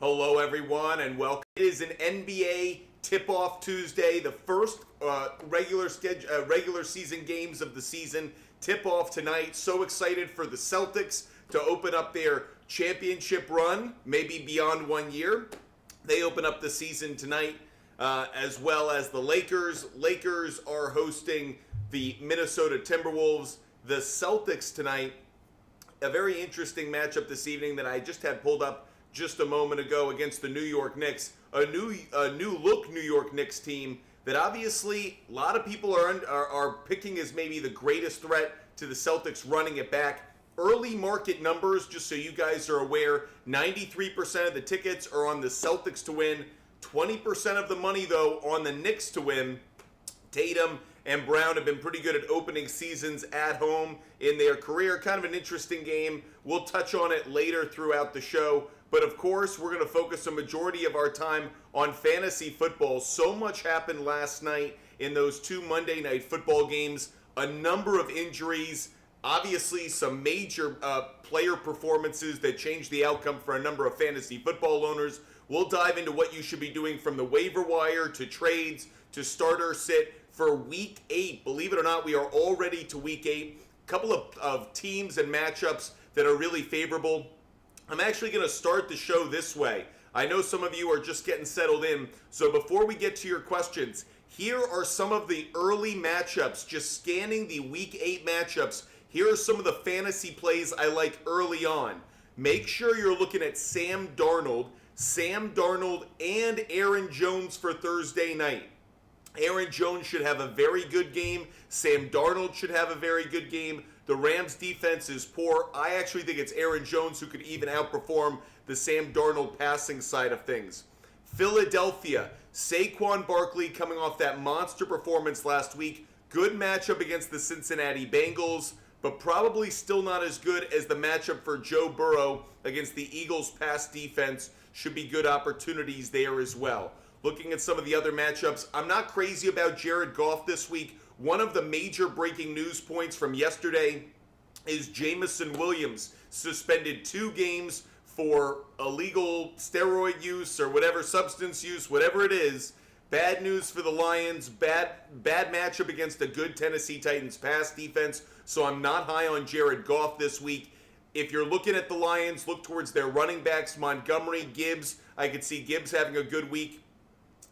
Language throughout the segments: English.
Hello, everyone, and welcome. It is an NBA tip-off Tuesday, the first regular season games of the season. Tip-off tonight. So excited for the Celtics to open up their championship run, maybe beyond 1 year. They open up the season tonight, as well as the Lakers. Lakers are hosting the Minnesota Timberwolves. The Celtics tonight, a very interesting matchup this evening that I just had pulled up just a moment ago against the New York Knicks, a new look New York Knicks team that obviously a lot of people are picking as maybe the greatest threat to the Celtics running it back. Early market numbers, just so you guys are aware, 93% of the tickets are on the Celtics to win, 20% of the money though on the Knicks to win. Tatum and Brown have been pretty good at opening seasons at home in their career. Kind of an interesting game. We'll touch on it later throughout the show. But of course, we're going to focus a majority of our time on fantasy football. So much happened last night in those two Monday night football games. A number of injuries. Obviously, some major player performances that changed the outcome for a number of fantasy football owners. We'll dive into what you should be doing from the waiver wire to trades to starter sit for Week 8. Believe it or not, we are already to Week 8. A couple of teams and matchups that are really favorable. I'm actually going to start the show this way. I know some of you are just getting settled in, so before we get to your questions, here are some of the early matchups. Just scanning the Week 8 matchups, here are some of the fantasy plays I like early on. Make sure you're looking at Sam Darnold, and Aaron Jones for Thursday night. Aaron Jones should have a very good game. Sam Darnold should have a very good game. The Rams' defense is poor. I actually think it's Aaron Jones who could even outperform the Sam Darnold passing side of things. Philadelphia, Saquon Barkley coming off that monster performance last week. Good matchup against the Cincinnati Bengals, but probably still not as good as the matchup for Joe Burrow against the Eagles' pass defense. Should be good opportunities there as well. Looking at some of the other matchups, I'm not crazy about Jared Goff this week. One of the major breaking news points from yesterday is Jameson Williams suspended 2 games for illegal steroid use or whatever, substance use, whatever it is. Bad news for the Lions. Bad matchup against a good Tennessee Titans pass defense. So I'm not high on Jared Goff this week. If you're looking at the Lions, look towards their running backs, Montgomery, Gibbs. I could see Gibbs having a good week.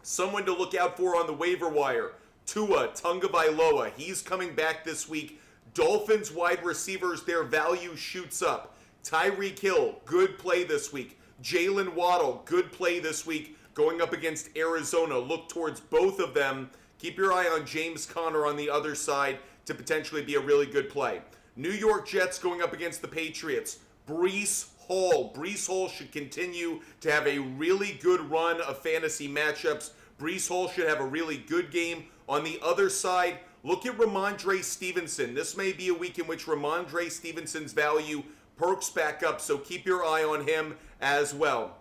Someone to look out for on the waiver wire, Tua Tagovailoa. He's coming back this week. Dolphins wide receivers, their value shoots up. Tyreek Hill, good play this week. Jalen Waddle, good play this week. Going up against Arizona, look towards both of them. Keep your eye on James Conner on the other side to potentially be a really good play. New York Jets going up against the Patriots. Breece Hall should continue to have a really good run of fantasy matchups. Breece Hall should have a really good game. On the other side, look at Ramondre Stevenson. This may be a week in which Ramondre Stevenson's value perks back up, so keep your eye on him as well.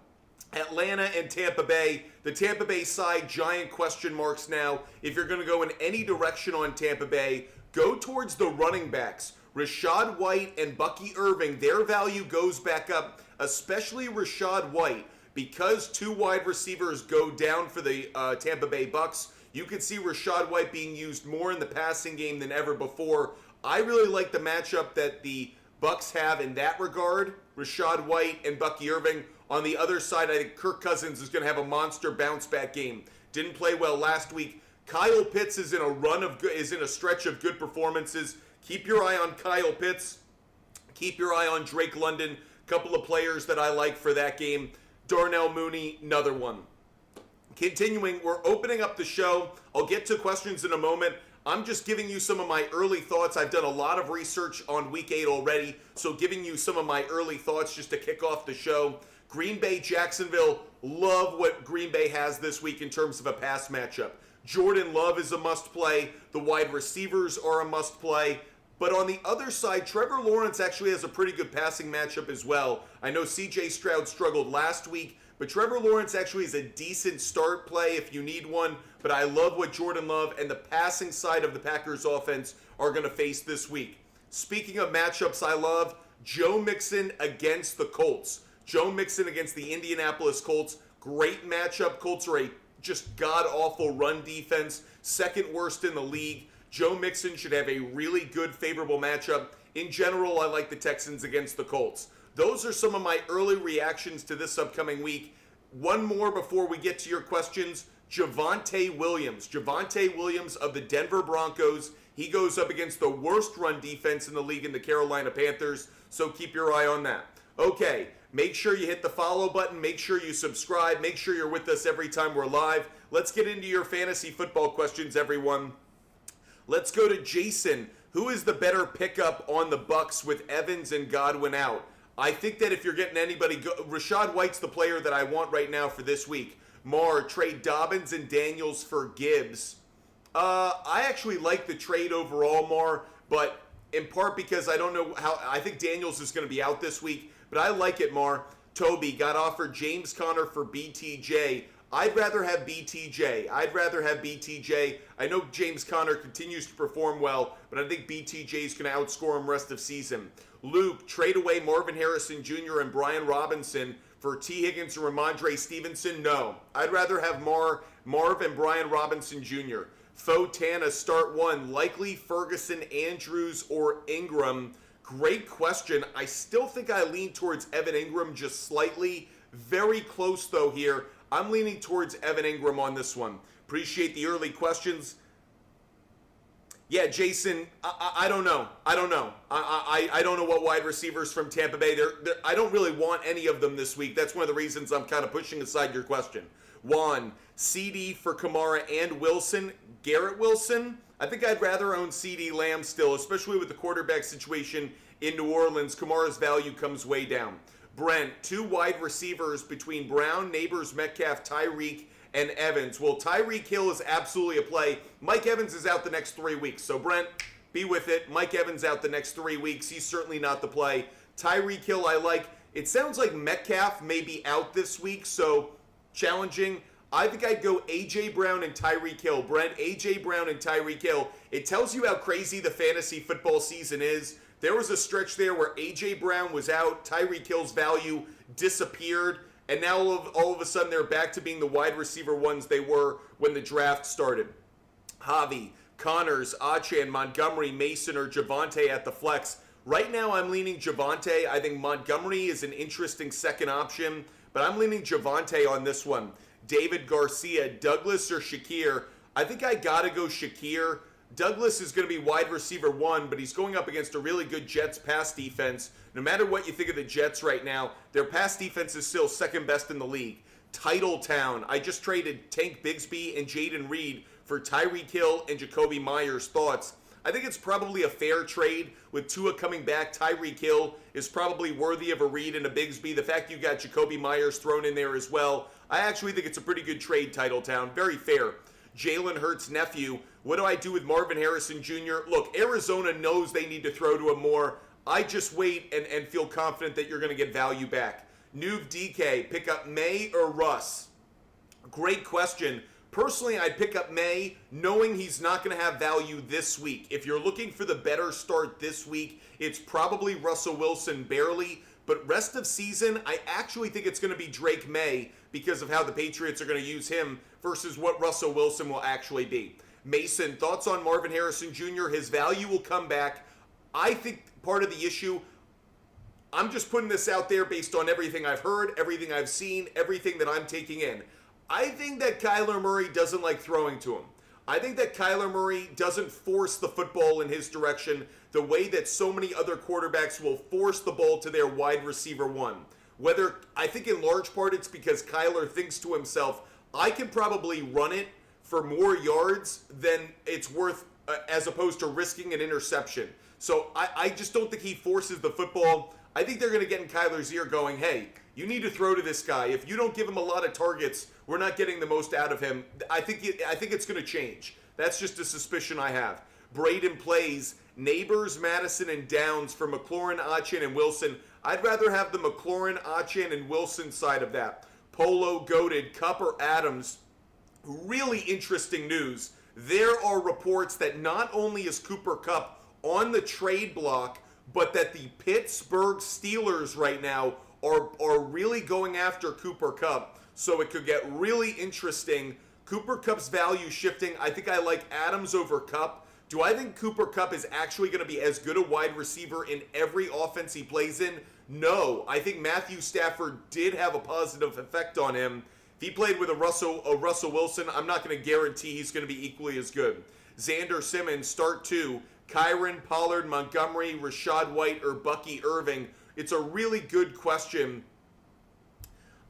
Atlanta and Tampa Bay. The Tampa Bay side, giant question marks now. If you're going to go in any direction on Tampa Bay, go towards the running backs. Rashad White and Bucky Irving, their value goes back up, especially Rashad White. Because 2 wide receivers go down for the Tampa Bay Bucks, you can see Rashad White being used more in the passing game than ever before. I really like the matchup that the Bucks have in that regard, Rashad White and Bucky Irving. On the other side, I think Kirk Cousins is going to have a monster bounce-back game. Didn't play well last week. Kyle Pitts is in a stretch of good performances. Keep your eye on Kyle Pitts. Keep your eye on Drake London. Couple of players that I like for that game. Darnell Mooney, another one. Continuing, we're opening up the show. I'll get to questions in a moment. I'm just giving you some of my early thoughts. I've done a lot of research on Week 8 already, so giving you some of my early thoughts just to kick off the show. Green Bay, Jacksonville, love what Green Bay has this week in terms of a pass matchup. Jordan Love is a must-play. The wide receivers are a must-play. But on the other side, Trevor Lawrence actually has a pretty good passing matchup as well. I know C.J. Stroud struggled last week, but Trevor Lawrence actually is a decent start play if you need one. But I love what Jordan Love and the passing side of the Packers offense are going to face this week. Speaking of matchups I love, Joe Mixon against the Colts. Joe Mixon against the Indianapolis Colts. Great matchup. Colts are a just god-awful run defense, second worst in the league. Joe Mixon should have a really good, favorable matchup. In general, I like the Texans against the Colts. Those are some of my early reactions to this upcoming week. One more before we get to your questions. Javonte Williams. Javonte Williams of the Denver Broncos. He goes up against the worst run defense in the league in the Carolina Panthers, so keep your eye on that. Okay, make sure you hit the follow button. Make sure you subscribe. Make sure you're with us every time we're live. Let's get into your fantasy football questions, everyone. Let's go to Jason. Who is the better pickup on the Bucs with Evans and Godwin out? I think that if you're getting anybody, Rachaad White's the player that I want right now for this week. Mar, trade Dobbins and Daniels for Gibbs. I actually like the trade overall, Mar, but in part because I don't know how, I think Daniels is going to be out this week, but I like it, Mar. Toby got offered James Conner for BTJ. I'd rather have BTJ. I know James Conner continues to perform well, but I think BTJ is going to outscore him rest of season. Luke, trade away Marvin Harrison Jr. and Brian Robinson for T. Higgins and Ramondre Stevenson? No. I'd rather have Marv and Brian Robinson Jr. Fotana, start one. Likely Ferguson, Andrews, or Ingram? Great question. I still think I lean towards Evan Ingram just slightly. Very close, though, here. I'm leaning towards Evan Ingram on this one. Appreciate the early questions. Yeah, Jason, I don't know. I don't know what wide receivers from Tampa Bay. I don't really want any of them this week. That's one of the reasons I'm kind of pushing aside your question. Juan, CD for Kamara and Wilson. Garrett Wilson? I think I'd rather own CD Lamb still, especially with the quarterback situation in New Orleans. Kamara's value comes way down. Brent, two wide receivers between Brown, Neighbors, Metcalf, Tyreek, and Evans. Well, Tyreek Hill is absolutely a play. Mike Evans is out the next 3 weeks. So, Brent, be with it. Mike Evans out the next 3 weeks. He's certainly not the play. Tyreek Hill I like. It sounds like Metcalf may be out this week, so challenging. I think I'd go A.J. Brown and Tyreek Hill. Brent, A.J. Brown and Tyreek Hill. It tells you how crazy the fantasy football season is. There was a stretch there where A.J. Brown was out, Tyreek Hill's value disappeared, and now all of a sudden they're back to being the wide receiver ones they were when the draft started. Javi, Connors, Achane, Montgomery, Mason, or Javonte at the flex. Right now I'm leaning Javonte. I think Montgomery is an interesting second option, but I'm leaning Javonte on this one. David Garcia, Douglas or Shakir? I think I gotta go Shakir. Douglas is going to be wide receiver one, but he's going up against a really good Jets pass defense. No matter what you think of the Jets right now, their pass defense is still second best in the league. Titletown, I just traded Tank Bigsby and Jaden Reed for Tyreek Hill and Jacoby Myers. Thoughts? I think it's probably a fair trade with Tua coming back. Tyreek Hill is probably worthy of a Reed and a Bigsby. The fact you got Jacoby Myers thrown in there as well, I actually think it's a pretty good trade, Titletown. Very fair. Jalen Hurts' nephew. What do I do with Marvin Harrison Jr.? Look, Arizona knows they need to throw to him more. I just wait and feel confident that you're going to get value back. Nuve DK, pick up May or Russ? Great question. Personally, I'd pick up May, knowing he's not going to have value this week. If you're looking for the better start this week, it's probably Russell Wilson barely. But rest of season, I actually think it's going to be Drake May because of how the Patriots are going to use him versus what Russell Wilson will actually be. Mason, thoughts on Marvin Harrison Jr.? His value will come back. I think part of the issue, I'm just putting this out there based on everything I've heard, everything I've seen, everything that I'm taking in. I think that Kyler Murray doesn't like throwing to him. I think that Kyler Murray doesn't force the football in his direction the way that so many other quarterbacks will force the ball to their wide receiver one. Whether, I think in large part it's because Kyler thinks to himself, I can probably run it for more yards than it's worth as opposed to risking an interception. So I just don't think he forces the football. I think they're going to get in Kyler's ear going, hey, you need to throw to this guy. If you don't give him a lot of targets, we're not getting the most out of him. I think it's going to change. That's just a suspicion I have. Braden plays Neighbors, Madison, and Downs for McLaurin, Achane, and Wilson. I'd rather have the McLaurin, Achane, and Wilson side of that. Polo, Goated, Cup, or Adams. Really interesting news. There are reports that not only is Cooper Kupp on the trade block, but that the Pittsburgh Steelers right now are really going after Cooper Kupp. So it could get really interesting. Cooper Kupp's value shifting. I think I like Adams over Kupp. Do I think Cooper Kupp is actually going to be as good a wide receiver in every offense he plays in? No. I think Matthew Stafford did have a positive effect on him. If he played with a Russell Wilson, I'm not going to guarantee he's going to be equally as good. Xander Simmons, start 2. Kyron, Pollard, Montgomery, Rachaad White, or Bucky Irving. It's a really good question.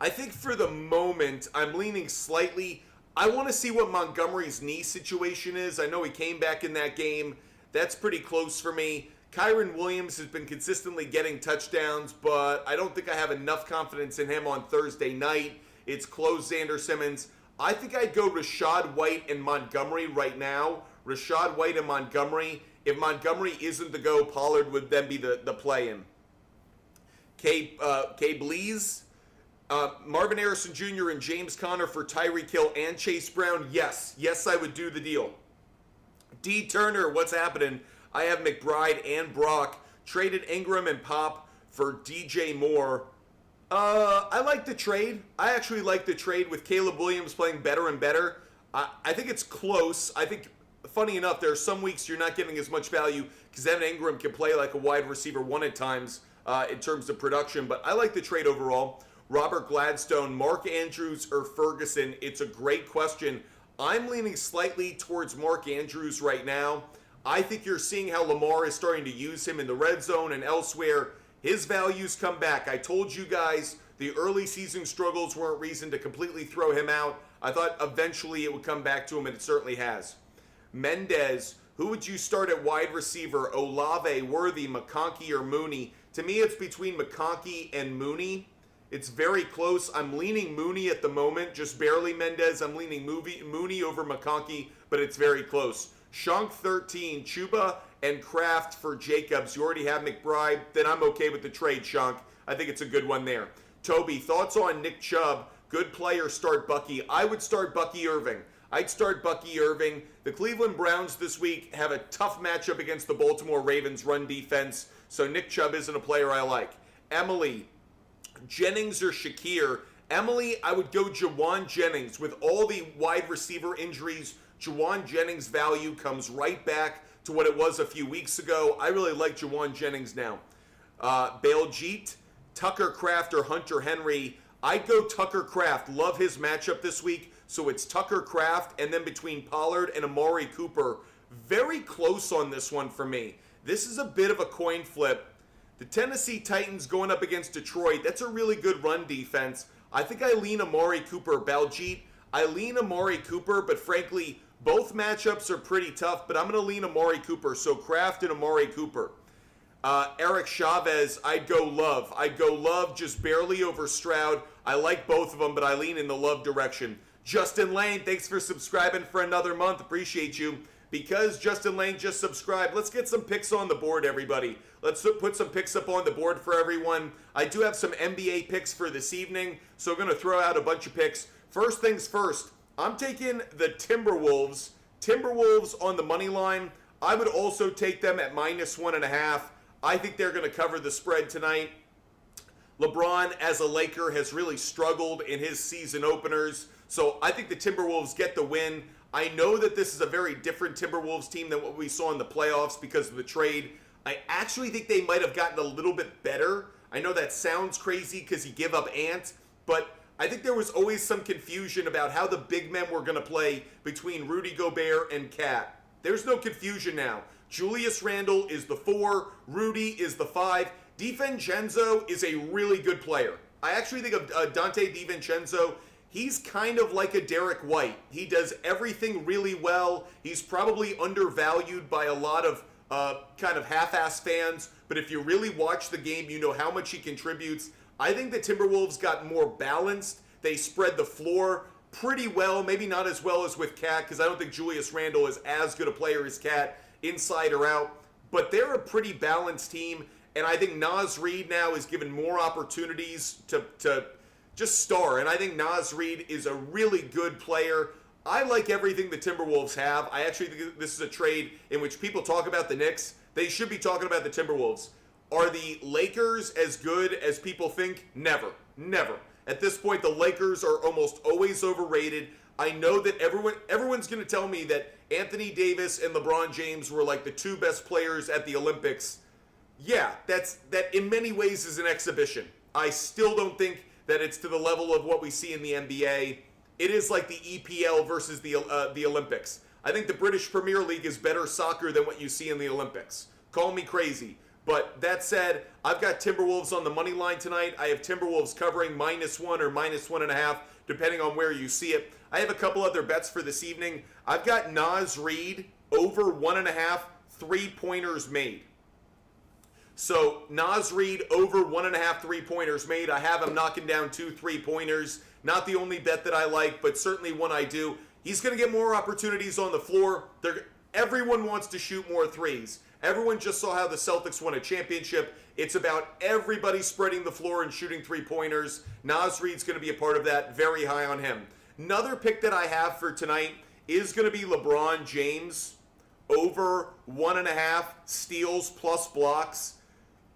I think for the moment, I'm leaning slightly. I want to see what Montgomery's knee situation is. I know he came back in that game. That's pretty close for me. Kyron Williams has been consistently getting touchdowns, but I don't think I have enough confidence in him on Thursday night. It's close, Xander Simmons. I think I'd go Rachaad White and Montgomery right now. Rachaad White and Montgomery. If Montgomery isn't the go, Pollard would then be the play-in. K. Blees. Marvin Harrison Jr. and James Conner for Tyreek Hill and Chase Brown. Yes, I would do the deal. D. Turner, what's happening? I have McBride and Brock. Traded Ingram and Pop for DJ Moore. I like the trade. I actually like the trade with Caleb Williams playing better and better. I think it's close. I think, funny enough, there are some weeks you're not getting as much value because Evan Ingram can play like a wide receiver 1 at times in terms of production. But I like the trade overall. Robert Gladstone, Mark Andrews, or Ferguson? It's a great question. I'm leaning slightly towards Mark Andrews right now. I think you're seeing how Lamar is starting to use him in the red zone and elsewhere. His values come back. I told you guys the early season struggles weren't reason to completely throw him out. I thought eventually it would come back to him, and it certainly has. Mendez, who would you start at wide receiver? Olave, Worthy, McConkey, or Mooney? To me, it's between McConkey and Mooney. It's very close. I'm leaning Mooney at the moment, just barely Mendez. I'm leaning Mooney over McConkey, but it's very close. Shunk 13, Chuba and Kraft for Jacobs. You already have McBride. Then I'm okay with the trade, Shunk. I think it's a good one there. Toby, thoughts on Nick Chubb? Good player, start Bucky. I would start Bucky Irving. I'd start Bucky Irving. The Cleveland Browns this week have a tough matchup against the Baltimore Ravens run defense, so Nick Chubb isn't a player I like. Emily, Jennings or Shakir? Emily, I would go Jawan Jennings. With all the wide receiver injuries, Jawan Jennings' value comes right back to what it was a few weeks ago. I really like Jawan Jennings now. Bailjeet, Tucker Kraft, or Hunter Henry? I'd go Tucker Kraft. Love his matchup this week. So it's Tucker Kraft, and then between Pollard and Amari Cooper. Very close on this one for me. This is a bit of a coin flip. The Tennessee Titans going up against Detroit. That's a really good run defense. I think I lean Amari Cooper. Baljit, I lean Amari Cooper, but frankly, both matchups are pretty tough, but I'm going to lean Amari Cooper. So Kraft and Amari Cooper. Eric Chavez, I'd go Love. I'd go Love just barely over Stroud. I like both of them, but I lean in the Love direction. Justin Lane, thanks for subscribing for another month. Appreciate you. Because Justin Lane just subscribed, let's get some picks on the board, everybody. Let's put some picks up on the board for everyone. I do have some NBA picks for this evening, so I'm going to throw out a bunch of picks. First things first, I'm taking the Timberwolves. Timberwolves on the money line. I would also take them at -1.5. I think they're going to cover the spread tonight. LeBron, as a Laker, has really struggled in his season openers, so I think the Timberwolves get the win. I know that this is a very different Timberwolves team than what we saw in the playoffs because of the trade. I actually think they might have gotten a little bit better. I know that sounds crazy because you give up Ant, but I think there was always some confusion about how the big men were going to play between Rudy Gobert and Cat. There's no confusion now. Julius Randle is the 4, Rudy is the 5. DiVincenzo is a really good player. I actually think of Dante DiVincenzo. He's kind of like a Derek White. He does everything really well. He's probably undervalued by a lot of kind of half-ass fans, but if you really watch the game, you know how much he contributes. I think the Timberwolves got more balanced. They spread the floor pretty well, maybe not as well as with Cat, because I don't think Julius Randle is as good a player as Cat, inside or out, but they're a pretty balanced team, and I think Naz Reid now is given more opportunities to just star, and I think Naz Reid is a really good player. I like everything the Timberwolves have. I actually think this is a trade in which people talk about the Knicks. They should be talking about the Timberwolves. Are the Lakers as good as people think? Never. Never. At this point, the Lakers are almost always overrated. I know that everyone's going to tell me that Anthony Davis and LeBron James were like the two best players at the Olympics. Yeah, that in many ways is an exhibition. I still don't think that it's to the level of what we see in the NBA. It is like the EPL versus the Olympics. I think the British Premier League is better soccer than what you see in the Olympics. Call me crazy. But that said, I've got Timberwolves on the money line tonight. I have Timberwolves covering -1 or -1.5, depending on where you see it. I have a couple other bets for this evening. I've got Naz Reid over 1.5 3-pointers made. So Naz Reid over 1.5 3-pointers made. I have him knocking down 2 3-pointers. Not the only bet that I like, but certainly one I do. He's going to get more opportunities on the floor. Everyone wants to shoot more threes. Everyone just saw how the Celtics won a championship. It's about everybody spreading the floor and shooting 3-pointers. Naz Reid's going to be a part of that. Very high on him. Another pick that I have for tonight is going to be LeBron James over 1.5 steals plus blocks.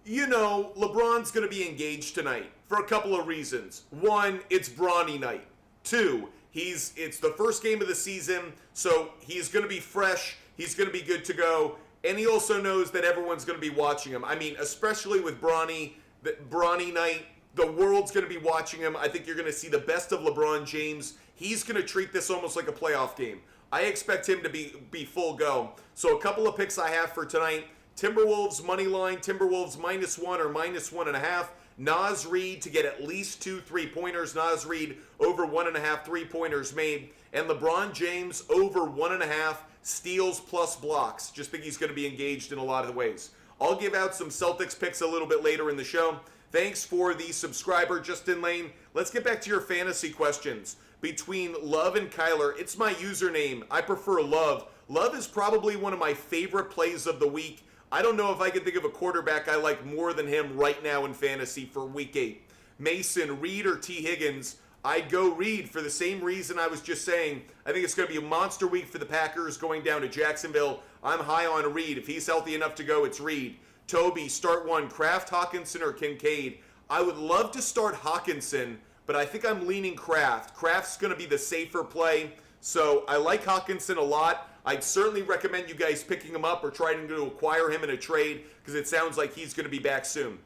You know, LeBron's going to be engaged tonight for a couple of reasons. One, it's Bronny night. Two, it's the first game of the season, so he's going to be fresh. He's going to be good to go. And he also knows that everyone's going to be watching him. I mean, especially with Bronny night, the world's going to be watching him. I think you're going to see the best of LeBron James. He's going to treat this almost like a playoff game. I expect him to be full go. So a couple of picks I have for tonight. Timberwolves money line, Timberwolves -1 or -1.5. Naz Reid to get at least 2 3-pointers. Naz Reid over 1.5 3-pointers made. And LeBron James over 1.5 steals plus blocks. Just think he's going to be engaged in a lot of the ways. I'll give out some Celtics picks a little bit later in the show. Thanks for the subscriber, Justin Lane. Let's get back to your fantasy questions. Between Love and Kyler, it's my username. I prefer Love. Love is probably one of my favorite plays of the week. I don't know if I can think of a quarterback I like more than him right now in fantasy for week 8. Mason, Reed, or T. Higgins? I'd go Reed for the same reason I was just saying. I think it's going to be a monster week for the Packers going down to Jacksonville. I'm high on Reed. If he's healthy enough to go, it's Reed. Toby, start one. Kraft, Hawkinson, or Kincaid? I would love to start Hawkinson, but I think I'm leaning Kraft. Kraft's going to be the safer play, so I like Hawkinson a lot. I'd certainly recommend you guys picking him up or trying to acquire him in a trade because it sounds like he's going to be back soon,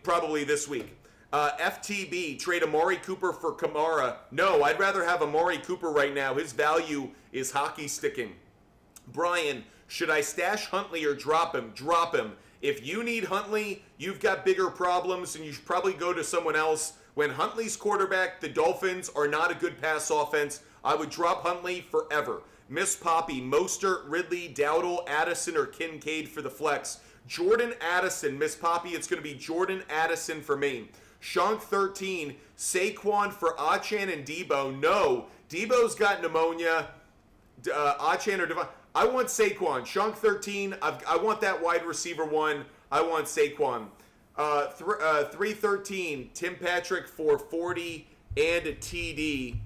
probably this week. FTB, trade Amari Cooper for Kamara. No, I'd rather have Amari Cooper right now. His value is hockey sticking. Brian, should I stash Huntley or drop him? Drop him. If you need Huntley, you've got bigger problems and you should probably go to someone else. When Huntley's quarterback, the Dolphins are not a good pass offense. I would drop Huntley forever. Miss Poppy, Mostert, Ridley, Dowdle, Addison, or Kincaid for the flex. Jordan Addison, Miss Poppy, it's going to be Jordan Addison for me. Shunk 13, Saquon for Achan and Debo. No, Debo's got pneumonia. Achan or Devon. I want Saquon. Shunk 13, I want that wide receiver one. I want Saquon. 313, Tim Patrick for 40 and a TD.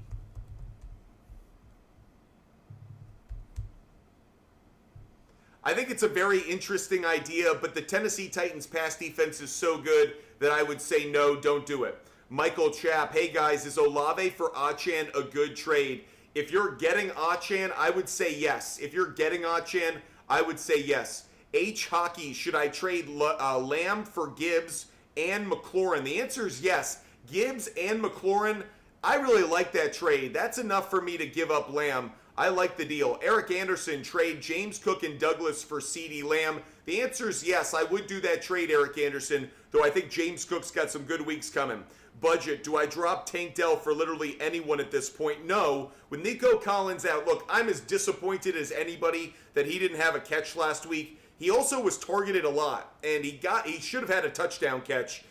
I think it's a very interesting idea, but the Tennessee Titans pass defense is so good that I would say no, don't do it. Michael Chapp, hey guys, is Olave for Achan a good trade? If you're getting Achan, I would say yes. If you're getting Achan, I would say yes. H Hockey, should I trade Lamb for Gibbs and McLaurin? The answer is yes. Gibbs and McLaurin, I really like that trade. That's enough for me to give up Lamb. I like the deal. Eric Anderson, trade James Cook and Douglas for CeeDee Lamb. The answer is yes. I would do that trade, Eric Anderson, though I think James Cook's got some good weeks coming. Budget, do I drop Tank Dell for literally anyone at this point? No. With Nico Collins out, look, I'm as disappointed as anybody that he didn't have a catch last week. He also was targeted a lot, and he should have had a touchdown catch.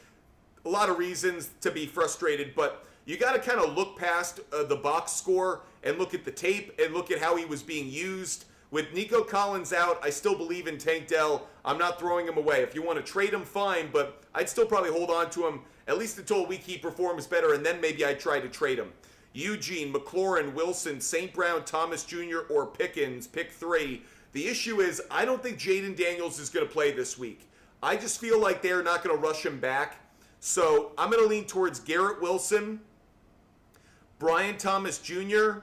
A lot of reasons to be frustrated, but you got to kind of look past the box score and look at the tape and look at how he was being used. With Nico Collins out, I still believe in Tank Dell. I'm not throwing him away. If you want to trade him, fine, but I'd still probably hold on to him at least until a week he performs better, and then maybe I'd try to trade him. Eugene, McLaurin, Wilson, St. Brown, Thomas Jr., or Pickens, pick 3. The issue is I don't think Jaden Daniels is going to play this week. I just feel like they're not going to rush him back. So I'm going to lean towards Garrett Wilson, Brian Thomas Jr.,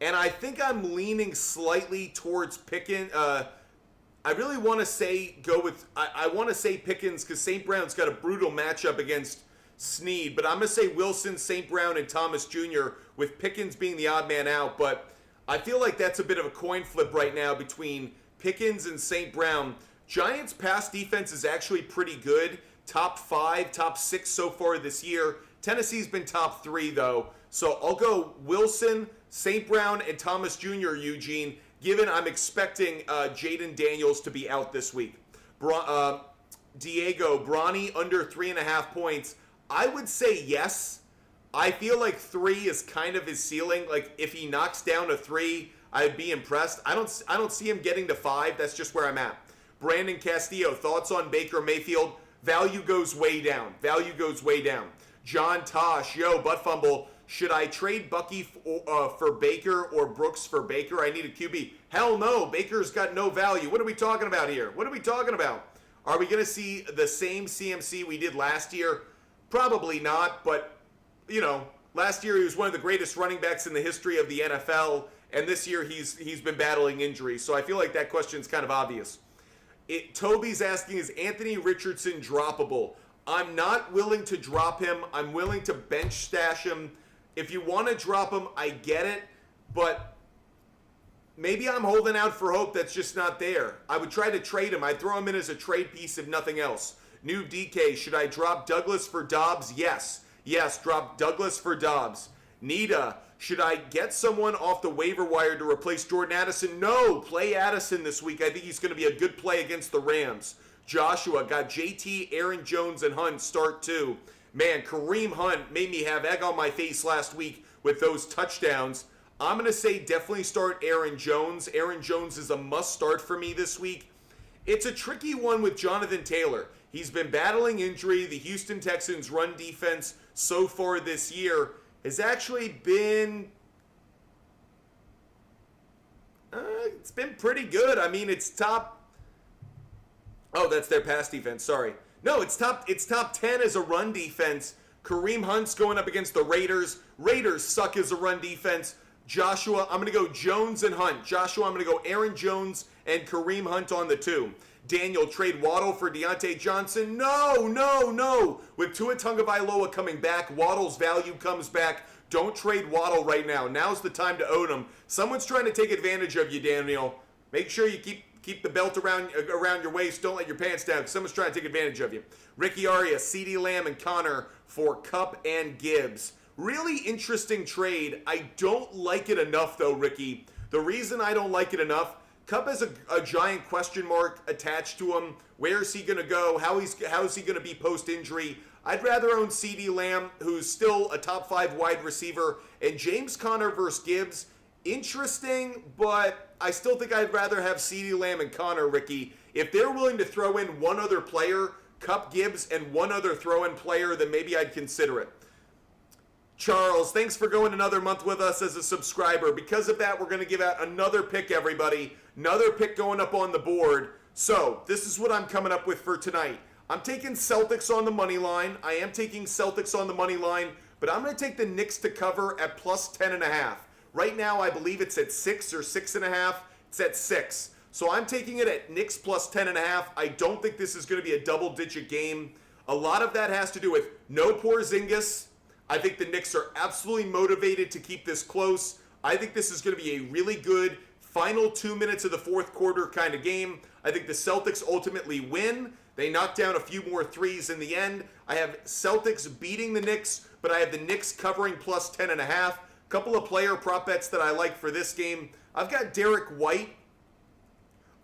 and I think I'm leaning slightly towards Pickens. I really want to say I want to say Pickens because St. Brown's got a brutal matchup against Snead, but I'm going to say Wilson, St. Brown, and Thomas Jr. with Pickens being the odd man out. But I feel like that's a bit of a coin flip right now between Pickens and St. Brown. Giants' pass defense is actually pretty good. Top 5, top 6 so far this year. Tennessee's been top 3, though. So I'll go Wilson, St. Brown, and Thomas Jr., Eugene, given I'm expecting Jaden Daniels to be out this week. Diego, Bronny under 3.5 points. I would say yes. I feel like 3 is kind of his ceiling. Like, if he knocks down a 3, I'd be impressed. I don't see him getting to 5. That's just where I'm at. Brandon Castillo, thoughts on Baker Mayfield? Value goes way down. Value goes way down. John Tosh, butt fumble. Should I trade Bucky for Baker or Brooks for Baker? I need a QB. Hell no. Baker's got no value. What are we talking about here? What are we talking about? Are we going to see the same CMC we did last year? Probably not, but, last year he was one of the greatest running backs in the history of the NFL, and this year he's been battling injuries, so I feel like that question's kind of obvious. Toby's asking, is Anthony Richardson droppable? I'm not willing to drop him. I'm willing to bench stash him. If you want to drop him, I get it, but maybe I'm holding out for hope that's just not there. I would try to trade him. I'd throw him in as a trade piece if nothing else. New DK, should I drop Douglas for Dobbs? Yes. Yes, drop Douglas for Dobbs. Nita, should I get someone off the waiver wire to replace Jordan Addison? No, play Addison this week. I think he's going to be a good play against the Rams. Joshua, got JT, Aaron Jones, and Hunt start too. Man, Kareem Hunt made me have egg on my face last week with those touchdowns. I'm going to say definitely start Aaron Jones. Aaron Jones is a must start for me this week. It's a tricky one with Jonathan Taylor. He's been battling injury. The Houston Texans' run defense so far this year has actually been it's been pretty good. I mean, it's top. Oh, that's their pass defense. Sorry. No, it's top 10 as a run defense. Kareem Hunt's going up against the Raiders. Raiders suck as a run defense. Joshua, I'm going to go Jones and Hunt. Joshua, I'm going to go Aaron Jones and Kareem Hunt on the 2. Daniel, trade Waddle for Deontay Johnson? No. With Tua Tagovailoa coming back, Waddle's value comes back. Don't trade Waddle right now. Now's the time to own him. Someone's trying to take advantage of you, Daniel. Make sure you keep the belt around your waist. Don't let your pants down because someone's trying to take advantage of you. Ricky Arias, CeeDee Lamb, and Connor for Kupp and Gibbs. Really interesting trade. I don't like it enough, though, Ricky. The reason I don't like it enough, Kupp has a giant question mark attached to him. Where is he going to go? How is he going to be post-injury? I'd rather own CeeDee Lamb, who's still a top 5 wide receiver, and James Conner versus Gibbs. Interesting, but I still think I'd rather have CeeDee Lamb and Conner, Ricky. If they're willing to throw in one other player, Kupp, Gibbs, and one other throw-in player, then maybe I'd consider it. Charles, thanks for going another month with us as a subscriber. Because of that, we're going to give out another pick, everybody. Another pick going up on the board. So, this is what I'm coming up with for tonight. I'm taking Celtics on the money line. I am taking Celtics on the money line, but I'm going to take the Knicks to cover at plus 10.5. Right now, I believe it's at 6 or 6.5. It's at 6. So I'm taking it at Knicks plus 10.5. I don't think this is going to be a double-digit game. A lot of that has to do with no Porzingis. I think the Knicks are absolutely motivated to keep this close. I think this is going to be a really good final 2 minutes of the fourth quarter kind of game. I think the Celtics ultimately win. They knock down a few more threes in the end. I have Celtics beating the Knicks, but I have the Knicks covering plus 10.5. Couple of player prop bets that I like for this game. I've got Derek White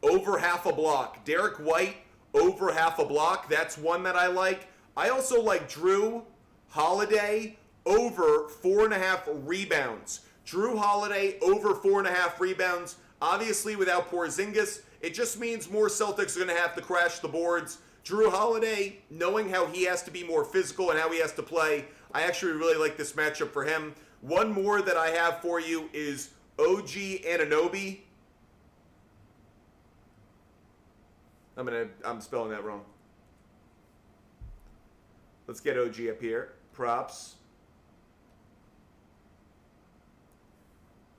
over half a block. Derek White over half a block. That's one that I like. I also like Drew Holiday over 4.5 rebounds. Drew Holiday over 4.5 rebounds. Obviously, without Porzingis, it just means more Celtics are going to have to crash the boards. Drew Holiday, knowing how he has to be more physical and how he has to play, I actually really like this matchup for him. One more that I have for you is OG Anunoby I'm spelling that wrong. Let's get OG up here. Props.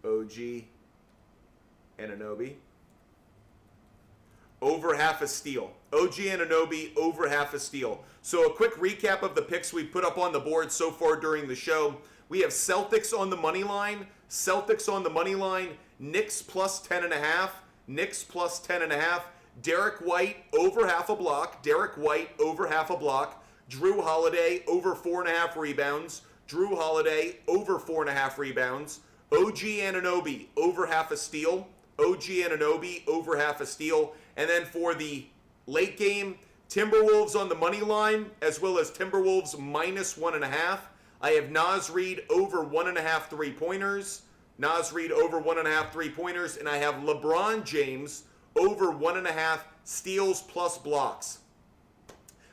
OG Anunoby. Over half a steal. OG Anunoby, over half a steal. So a quick recap of the picks we put up on the board so far during the show. We have Celtics on the money line. Celtics on the money line. Knicks plus 10.5. Knicks plus 10.5. Derek White over half a block. Derek White over half a block. Drew Holiday over 4.5 rebounds. Drew Holiday over 4.5 rebounds. OG Anunoby over half a steal. OG Anunoby over half a steal. And then for the late game, Timberwolves on the money line, as well as Timberwolves minus 1.5. I have Naz Reid over 1.5 3-pointers. Naz Reid over 1.5 3-pointers. And I have LeBron James over 1.5 steals plus blocks.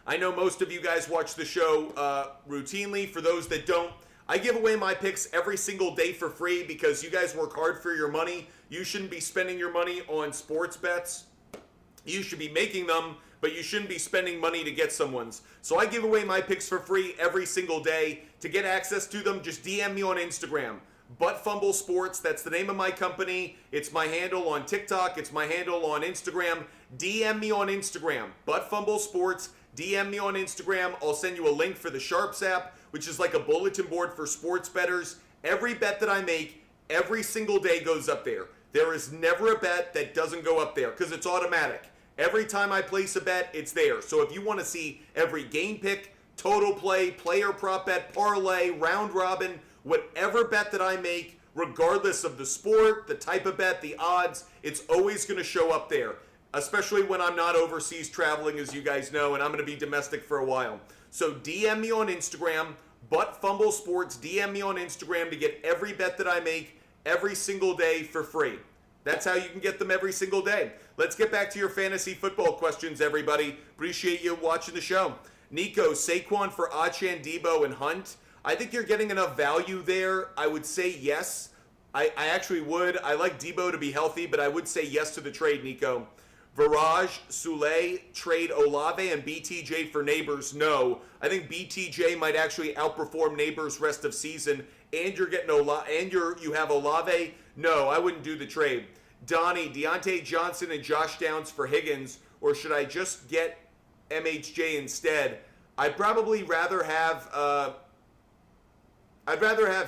I know most of you guys watch the show routinely. For those that don't, I give away my picks every single day for free because you guys work hard for your money. You shouldn't be spending your money on sports bets. You should be making them, but you shouldn't be spending money to get someone's. So I give away my picks for free every single day. To get access to them, just DM me on Instagram. Butt Fumble Sports, that's the name of my company. It's my handle on TikTok. It's my handle on Instagram. DM me on Instagram. Butt Fumble Sports. DM me on Instagram. I'll send you a link for the SHARPZ app, which is like a bulletin board for sports bettors. Every bet that I make, every single day goes up there. There is never a bet that doesn't go up there because it's automatic. Every time I place a bet, it's there. So if you want to see every game pick, total play, player prop bet, parlay, round robin, whatever bet that I make, regardless of the sport, the type of bet, the odds, it's always going to show up there. Especially when I'm not overseas traveling, as you guys know, and I'm going to be domestic for a while. So DM me on Instagram, Butt Fumble Sports. DM me on Instagram to get every bet that I make every single day for free. That's how you can get them every single day. Let's get back to your fantasy football questions, everybody. Appreciate you watching the show. Nico, Saquon for Achane, Debo, and Hunt. I think you're getting enough value there. I would say yes. I actually would. I like Debo to be healthy, but I would say yes to the trade, Nico. Viraj, Sule, trade Olave and BTJ for Neighbors. No. I think BTJ might actually outperform Neighbors rest of season. And you're getting you have Olave. No, I wouldn't do the trade. Donnie, Deontay Johnson and Josh Downs for Higgins, or should I just get MHJ instead? I'd probably rather have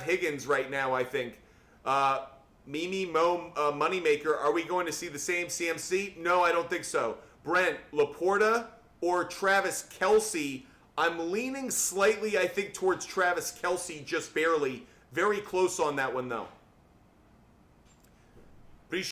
Higgins right now, I think. Mimi Mo Moneymaker, are we going to see the same CMC? No, I don't think so. Brent, Laporta or Travis Kelce? I'm leaning slightly, I think, towards Travis Kelce, just barely. Very close on that one, though.